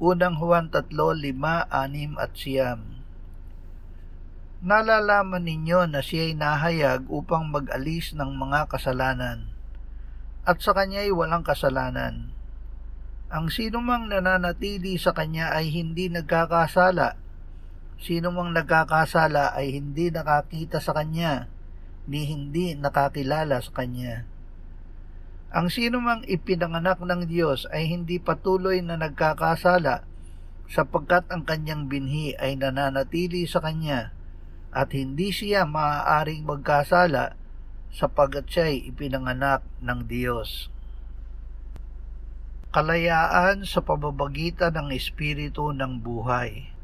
Unang Juan 3:5-6. Nalalaman ninyo na siya'y nahayag upang mag-alis ng mga kasalanan, at sa kanya'y walang kasalanan. Ang sinumang nananatili sa kanya ay hindi nagkakasala. Sinumang nagkakasala ay hindi nakakita sa kanya, ni hindi nakakilala sa kanya. Ang sinumang ipinanganak ng Diyos ay hindi patuloy na nagkakasala, sapagkat ang kanyang binhi ay nananatili sa kanya, at hindi siya maaaring magkasala sapagkat siya'y ipinanganak ng Diyos. Kalayaan sa pamamagitan ng Espiritu ng buhay.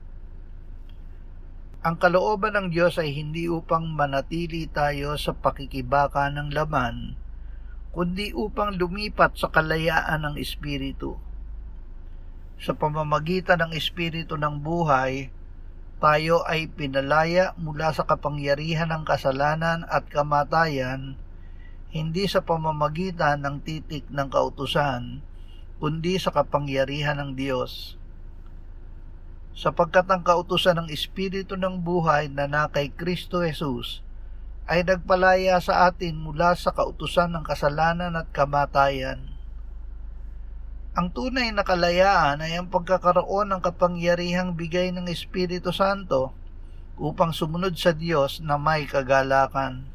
Ang kalooban ng Diyos ay hindi upang manatili tayo sa pakikibaka ng laman, kundi upang lumipat sa kalayaan ng Espiritu. Sa pamamagitan ng Espiritu ng buhay, tayo ay pinalaya mula sa kapangyarihan ng kasalanan at kamatayan, hindi sa pamamagitan ng titik ng kautusan, kundi sa kapangyarihan ng Diyos. Sapagkat ang kautusan ng Espiritu ng buhay na kay Kristo Jesus ay nagpalaya sa atin mula sa kautusan ng kasalanan at kamatayan. Ang tunay na kalayaan ay ang pagkakaroon ng kapangyarihang bigay ng Espiritu Santo upang sumunod sa Diyos na may kagalakan.